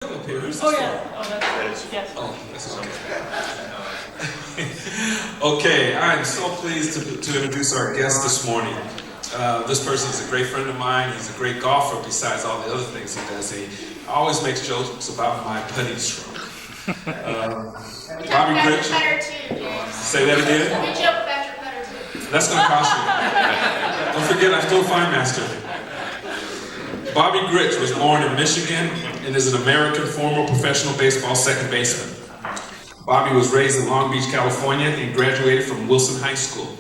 Oh yeah. Oh, that's yes. Oh, that's okay. Okay, I'm so pleased to introduce our guest this morning. This person is a great friend of mine. He's a great golfer besides all the other things he does. He always makes jokes about my putting stroke. Bobby Grich. Say that again? You joke about your putter too. That's going to cost you. Don't forget, I'm still fine master. Bobby Grich was born in Michigan and is an American former professional baseball second baseman. Bobby was raised in Long Beach, California, and graduated from Wilson High School.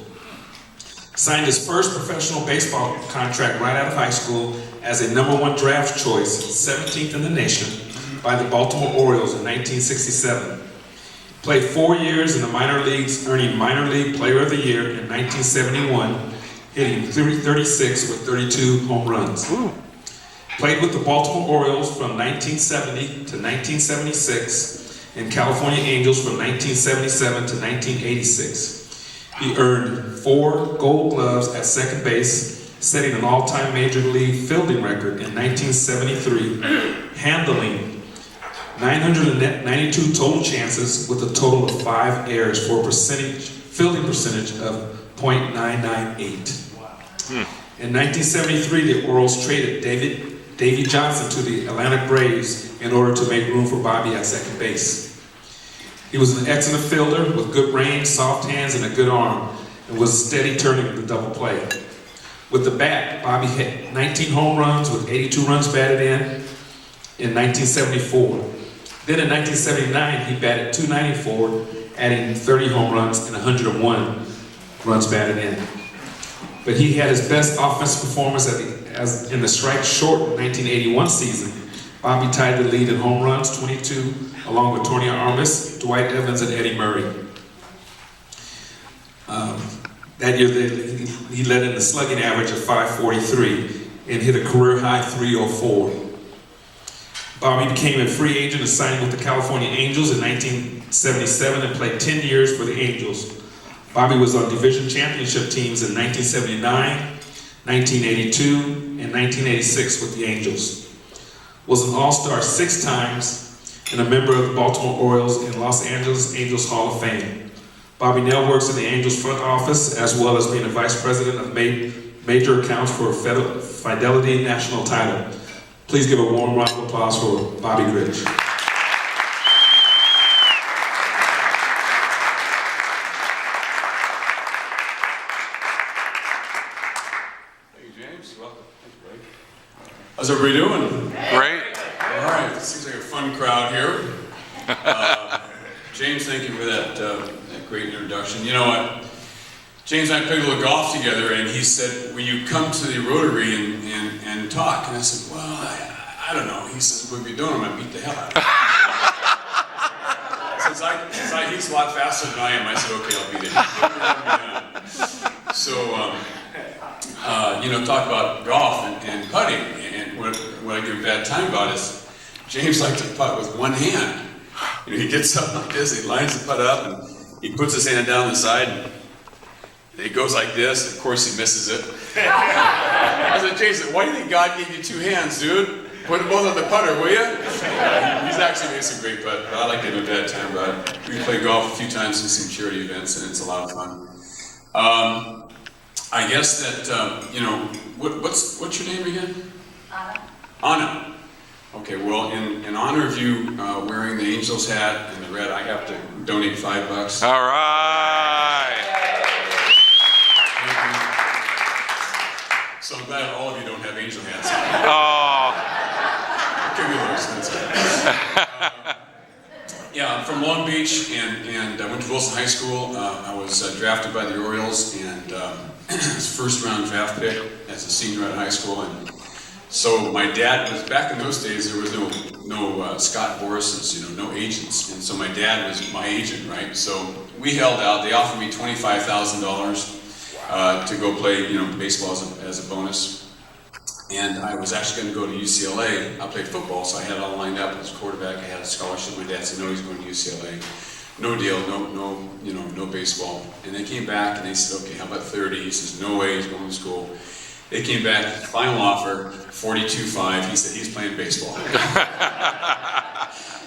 Signed his first professional baseball contract right out of high school as a #1 draft choice, 17th in the nation, by the Baltimore Orioles in 1967. Played 4 years in the minor leagues, earning Minor League Player of the Year in 1971, hitting .336 with 32 home runs. Ooh. Played with the Baltimore Orioles from 1970 to 1976 and California Angels from 1977 to 1986. He earned 4 Gold Gloves at second base, setting an all-time Major League fielding record in 1973, handling 992 total chances with a total of 5 errors for a fielding percentage of .998. Wow. In 1973, the Orioles traded Davey Johnson to the Atlanta Braves in order to make room for Bobby at second base. He was an excellent fielder with good range, soft hands, and a good arm, and was steady turning the double play. With the bat, Bobby hit 19 home runs with 82 runs batted in 1974. Then in 1979, he batted .294, adding 30 home runs and 101 runs batted in. But he had his best offensive performance in the strike short 1981 season. Bobby tied the lead in home runs, 22, along with Tony Armas, Dwight Evans, and Eddie Murray. That year, he led in the slugging average of .543 and hit a career-high .304. Bobby became a free agent and signed with the California Angels in 1977 and played 10 years for the Angels. Bobby was on division championship teams in 1979, 1982, and 1986 with the Angels. Was an All-Star 6 times and a member of the Baltimore Orioles and Los Angeles Angels Hall of Fame. Bobby now works in the Angels front office as well as being a vice president of major accounts for Fidelity National Title. Please give a warm round of applause for Bobby Grich. How's everybody doing? Great. All right, this seems like a fun crowd here. James, thank you for that great introduction. You know what? James and I played a little golf together, and he said, will you come to the Rotary and talk? And I said, well, I don't know. He says, what are you doing? I'm going to beat the hell out of him. Since he's a lot faster than I am, I said, okay, I'll beat him. So, talk about golf and putting. And what I give a bad time about is James likes to putt with one hand. He gets up like this, he lines the putt up, and he puts his hand down the side, and he goes like this. Of course, he misses it. I said, James, why do you think God gave you 2 hands, dude? Put them both on the putter, will you? He's actually made some great putt. I like to have a bad time about it. We play golf a few times in some charity events, and it's a lot of fun. I guess that, what's your name again? Anna. Anna. Okay, well, in honor of you wearing the Angels hat and the red, I have to donate $5. All right. So I'm glad all of you don't have Angel hats. Oh. It could be a little expensive. Yeah, I'm from Long Beach, and I went to Wilson High School. I was drafted by the Orioles, and was first-round draft pick as a senior at high school. And so my dad was, back in those days, there was no Scott Boris's, no agents. And so my dad was my agent, right? So we held out. They offered me $25,000 to go play, baseball as a bonus. And I was actually going to go to UCLA. I played football, so I had it all lined up as a quarterback. I had a scholarship. My dad said, no, he's going to UCLA. No deal, no baseball. And they came back and they said, okay, how about 30? He says, no way, he's going to school. They came back, final offer, 42.5. He said he's playing baseball.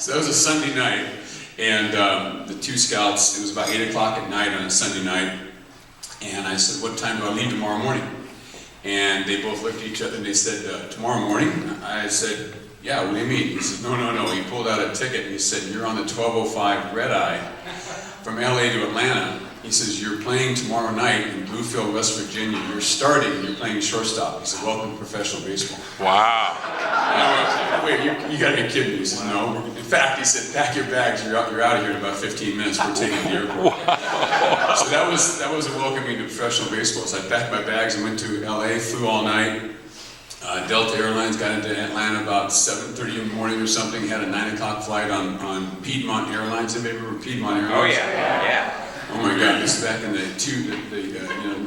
So that was a Sunday night, and the two scouts, it was about 8 o'clock at night on a Sunday night, and I said, what time do I leave tomorrow morning? And they both looked at each other and they said, tomorrow morning? I said, yeah, what do you mean? He said, no. He pulled out a ticket and he said, you're on the 12:05 red eye from LA to Atlanta. He says, you're playing tomorrow night in Bluefield, West Virginia. You're starting and you're playing shortstop. He said, welcome to professional baseball. Wow. I went, wait, you gotta be kidding me. He said, no. In fact, he said, pack your bags, you're out of here in about 15 minutes. We're taking the airport. So that was a welcoming to professional baseball. So I packed my bags and went to LA, flew all night. Delta Airlines got into Atlanta about 7:30 in the morning or something, had a 9 o'clock flight on Piedmont Airlines. Anybody remember Piedmont Airlines? Oh yeah. Oh my God, this is back in the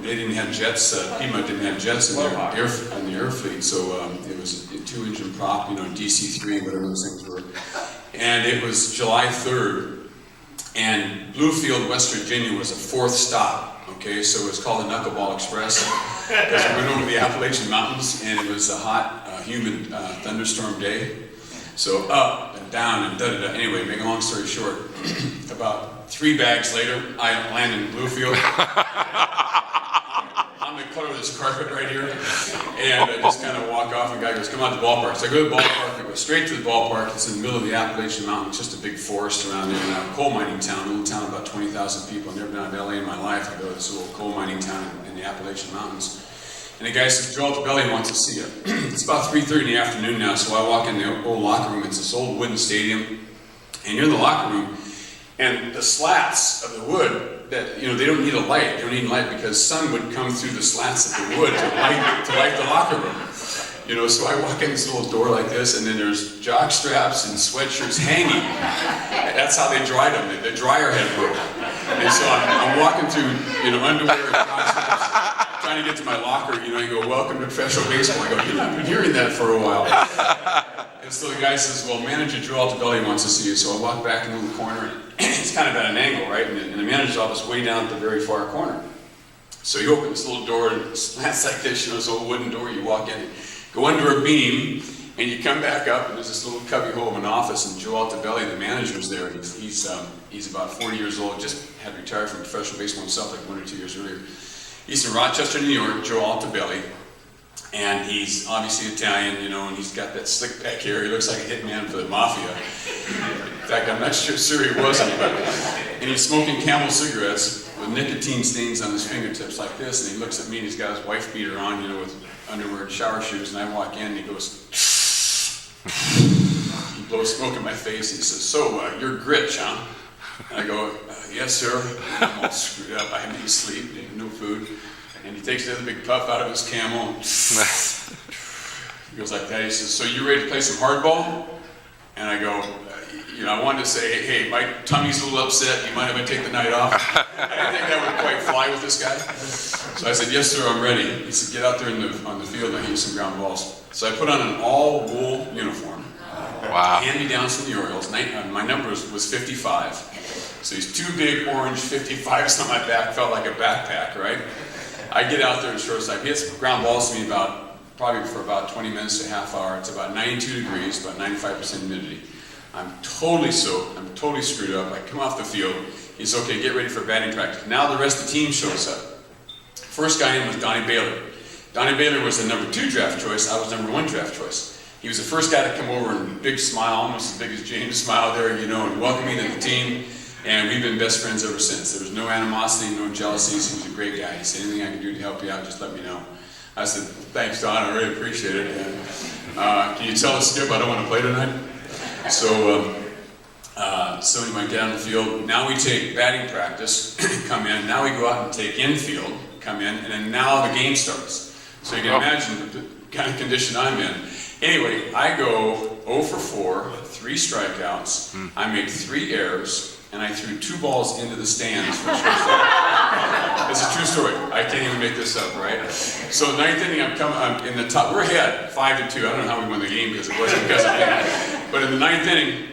they didn't have jets, Piedmont didn't have jets in the air fleet, so it was a 2-engine prop, DC-3, whatever those things were. And it was July 3rd, and Bluefield, West Virginia was a 4th stop. Okay, so it was called the Knuckleball Express because we went over the Appalachian Mountains and it was a hot, humid thunderstorm day. So up and down and da-da-da. Anyway, make a long story short, about 3 bags later, I landed in Bluefield. I'm the color of this carpet right here. And I just kind of walk off and the guy goes, come out to the ballpark. So I go to the ballpark, I go straight to the ballpark. It's in the middle of the Appalachian Mountains, just a big forest around there. And a coal mining town, a little town of about 20,000 people. I've never been out of LA in my life. I go to this little coal mining town in the Appalachian Mountains. And the guy says, Joe Altobelli wants to see you. It's about 3:30 in the afternoon now, so I walk in the old locker room. It's this old wooden stadium. And you're in the locker room, and the slats of the wood, that they don't need a light. They don't need a light because sun would come through the slats of the wood to light the locker room. So I walk in this little door like this, and then there's jock straps and sweatshirts hanging. That's how they dried them. The dryer had broken. And so I'm walking through, underwear and jock straps, trying to get to my locker. I go, welcome to professional baseball. I go, I've been hearing that for a while. And so the guy says, well, manager Joe Altobelli wants to see you. So I walk back into the corner, and it's kind of at an angle, right? And the manager's office way down at the very far corner. So you open this little door, and it slants like this, this old wooden door. You walk in, go under a beam, and you come back up, and there's this little cubby hole of an office, and Joe Altobelli, the manager's there. He's about 40 years old, just had retired from professional baseball himself like 1 or 2 years earlier. He's from Rochester, New York, Joe Altobelli. And he's obviously Italian, and he's got that slick back hair. He looks like a hitman for the mafia. In fact, I'm not sure he wasn't. And he's smoking Camel cigarettes with nicotine stains on his fingertips like this. And he looks at me and he's got his wife beater on, with underwear and shower shoes. And I walk in and he goes, he blows smoke in my face. And he says, so, you're Grich, huh? And I go, yes, sir. I'm all screwed up. I have no sleep, no food. And he takes another big puff out of his Camel. He goes like that. He says, so you ready to play some hardball? And I go, I wanted to say, hey, my tummy's a little upset. You mind if I take the night off? I didn't think that would quite fly with this guy. So I said, yes, sir, I'm ready. He said, get out there on the field and I'll hit some ground balls. So I put on an all-wool uniform. Wow. Hand-me-downs from the Orioles. My number was 55. So these 2 big orange 55s on my back felt like a backpack, right? I get out there in shortstop. He hits ground balls to me probably for about 20 minutes to a half hour. It's about 92 degrees, about 95% humidity. I'm totally soaked. I'm totally screwed up. I come off the field. He says, okay, get ready for batting practice. Now the rest of the team shows up. First guy in was Donnie Baylor. Donnie Baylor was the number 2 draft choice. I was number 1 draft choice. He was the first guy to come over and big smile, almost as big as James' smile there, and welcome me to the team. And we've been best friends ever since. There was no animosity, no jealousies. He was a great guy. He said, anything I can do to help you out, just let me know. I said, thanks, Don. I really appreciate it. And, can you tell the skip I don't want to play tonight? So anyway, get on the field. Now we take batting practice, come in. Now we go out and take infield, come in. And then now the game starts. So you can imagine the kind of condition I'm in. Anyway, I go 0 for 4, 3 strikeouts. I make 3 errors. And I threw 2 balls into the stands for shortstop. It's a true story. I can't even make this up, right? So 9th inning, I'm in the top. We're ahead 5-2. I don't know how we won the game because it wasn't because of me. But in the 9th inning,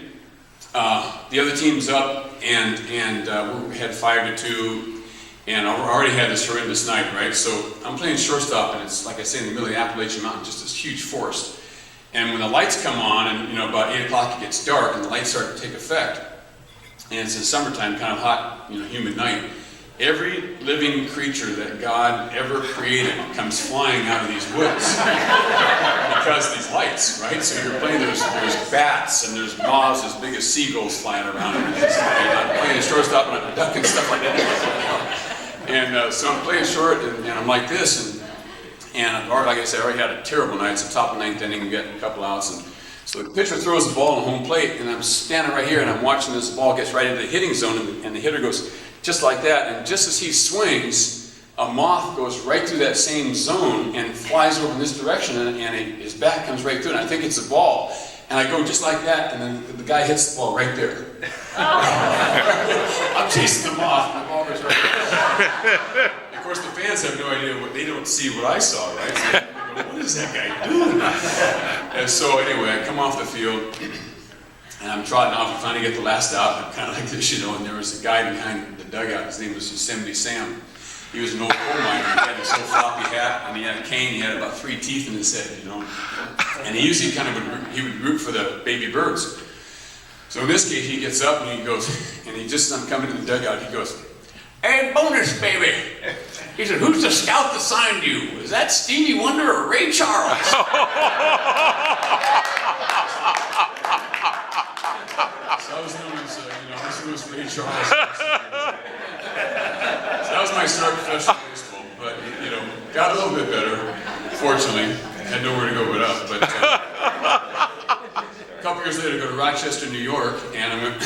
the other team's up, and we had 5-2, and I already had this horrendous night, right? So I'm playing shortstop, and it's like I say in the middle of the Appalachian Mountains, just this huge forest. And when the lights come on, and about 8 o'clock it gets dark, and the lights start to take effect, and it's in summertime, kind of hot, humid night. Every living creature that God ever created comes flying out of these woods because of these lights, right? So you're playing, there's bats and there's moths as big as seagulls flying around. And I'm playing a shortstop and I'm ducking stuff like that. And so I'm playing short and I'm like this, and like I said, I already had a terrible night. It's the top of the 9th inning, we get a couple outs, and so the pitcher throws the ball on home plate, and I'm standing right here and I'm watching this ball gets right into the hitting zone, and the hitter goes just like that, and just as he swings, a moth goes right through that same zone and flies over in this direction, and his back comes right through it, and I think it's a ball. And I go just like that, and then the guy hits the ball right there. I'm chasing the moth, and the ball goes right there. Of course, the fans have no idea they don't see what I saw, right? So they go, what is that guy doing? And so anyway, I come off the field, and I'm trotting off and finally get the last out. I'm kind of like this, and there was a guy behind the dugout. His name was Yosemite Sam. He was an old coal miner. He had this old floppy hat, and he had a cane. He had about 3 teeth in his head, And he usually would root for the baby birds. So in this case, he gets up and he goes, and I'm coming to the dugout. He goes, "Hey, bonus, baby." He said, "Who's the scout that signed you? Is that Stevie Wonder or Ray Charles?" So I was known as, Ray Charles. So that was my start professional baseball, but got a little bit better. Fortunately, had nowhere to go but up. But a couple years later, I go to Rochester, New York, and I went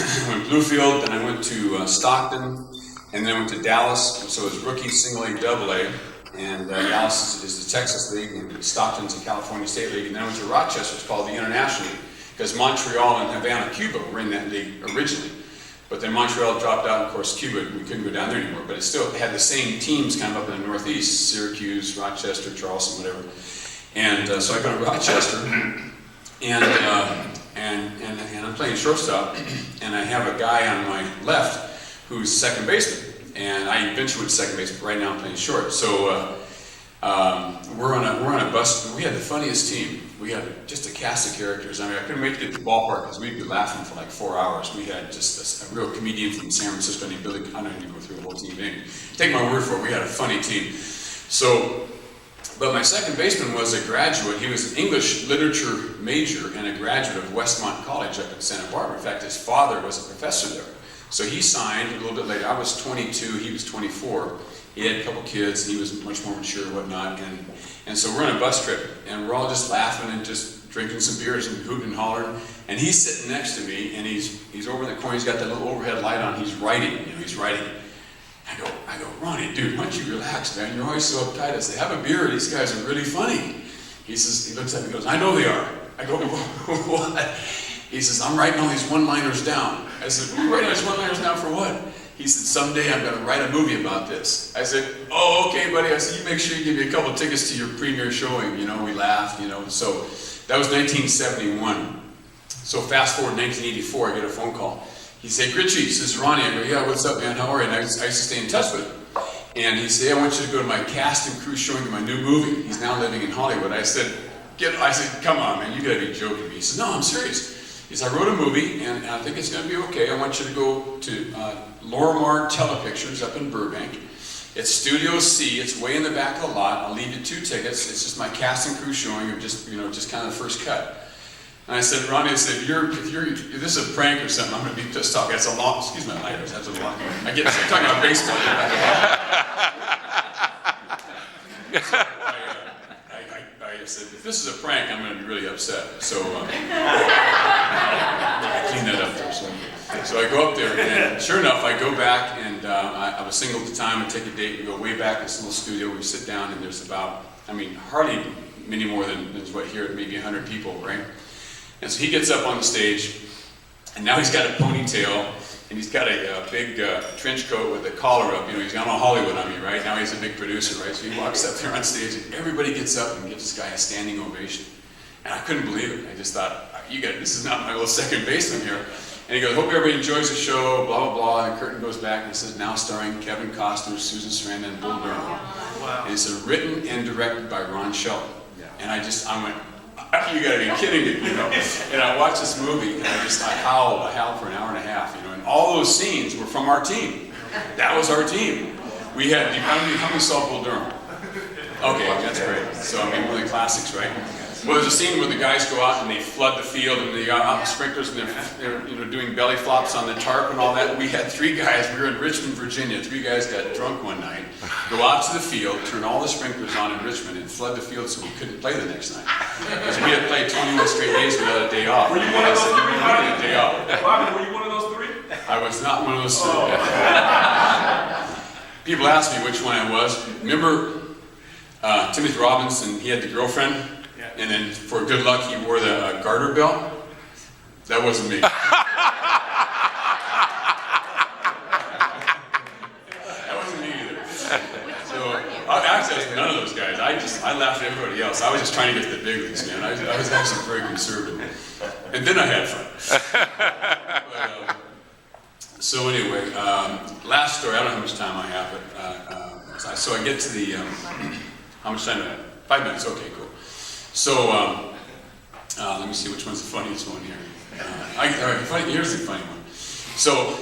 Bluefield, then I went to Stockton, and then I went to Dallas. So it was rookie, single A, double A, and Dallas is the Texas League, and Stockton's the California State League, and then I went to Rochester. It's called the International League, because Montreal and Havana, Cuba, were in that league originally. But then Montreal dropped out, and of course Cuba, we couldn't go down there anymore, but it still had the same teams kind of up in the Northeast, Syracuse, Rochester, Charleston, whatever. And so I go to Rochester, and I'm playing shortstop, and I have a guy on my left who's second baseman, and I eventually went to second base, but right now I'm playing short. So we're on a bus. We had the funniest team. We had just a cast of characters. I mean, I couldn't wait to get to the ballpark because we'd be laughing for like 4 hours. We had just a real comedian from San Francisco named Billy. I don't need to go through the whole team name. Take my word for it, we had a funny team. So, but my second baseman was a graduate. He was an English literature major and a graduate of Westmont College up in Santa Barbara. In fact, his father was a professor there. So he signed a little bit later. I was 22, he was 24. He had a couple kids, he was much more mature and whatnot. And so we're on a bus trip, and we're all just laughing and just drinking some beers and hooting and hollering. And he's sitting next to me, and he's over in the corner, he's got that little overhead light on, he's writing, he's writing. I go, "Ronnie, dude, why don't you relax, man? You're always so uptight." I say, "Have a beer, these guys are really funny." He says, he looks at me and goes, "I know they are." I go, "What?" He says, "I'm writing all these one-liners down." I said, "You're writing all these one-liners down for what?" He said, "Someday I'm going to write a movie about this." I said, "Oh, okay, buddy." I said, "You make sure you give me a couple of tickets to your premiere showing." We laughed, So that was 1971. So fast forward 1984, I get a phone call. He said, "Grich, this is Ronnie." I go, "Yeah, what's up, man? How are you?" And I used to stay in touch with him. And he said, "I want you to go to my cast and crew showing of my new movie." He's now living in Hollywood. I said, "Come on, man, you got to be joking me." He said, "No, I'm serious." He said, "I wrote a movie, and I think it's going to be okay. I want you to go to Lorimar Telepictures up in Burbank. It's Studio C. It's way in the back of the lot. I'll leave you 2 tickets. It's just my cast and crew showing of just kind of the first cut." And I said, "Ronnie, I said, if this is a prank or something, I'm going to be pissed off." That's a lot. Excuse my language. That's a lot. I'm talking about baseball. I said, "If this is a prank, I'm going to be really upset." So I cleaned that up there. So I go up there, and sure enough, I go back, and I was single at the time. I take a date. We go way back in this little studio. We sit down, and there's hardly many more than what here, maybe 100 people, right? And so he gets up on the stage, and now he's got a ponytail, and he's got a big trench coat with a collar up. He's got all Hollywood on me, right? Now he's a big producer, right? So he walks up there on stage, and everybody gets up and gives this guy a standing ovation. And I couldn't believe it. I just thought, this is not my little second baseman here. And he goes, "Hope everybody enjoys the show, blah, blah, blah." And the curtain goes back, and it says, "Now starring Kevin Costner, Susan Sarandon, and Bull Durham." Wow. And it's written and directed by Ron Shelton. Yeah. And I You gotta be kidding me, you know? And I watched this movie, and I howled for an hour and a half, you know? And all those scenes were from our team. That was our team. We had, how many saw Bull Durham? Okay, that's great. So, I mean, really classics, right? Well, there's a scene where the guys go out and they flood the field, and they got out the sprinklers, and they're you know, doing belly flops on the tarp and all that. We had 3 guys, we were in Richmond, Virginia. 3 guys got drunk one night, go out to the field, turn all the sprinklers on in Richmond, and flood the field so we couldn't play the next night. Because we had played 21 straight days without a day off. Were you one of those 3? A day off. Bobby, were you one of those 3? I was not one of those 3. People ask me which one I was. Remember Timothy Robinson, he had the girlfriend, and then for good luck he wore the garter belt? That wasn't me. That wasn't me either. So, actually, I was none of those guys. I laughed at everybody else. I was just trying to get to the big leagues, man. I was actually very conservative. And then I had fun. But, so anyway, last story, I don't know how much time I have, but so I get to the, how much time do I have? 5 minutes, okay, cool. So, let me see which one's the funniest one here. All right, here's the funny one. So,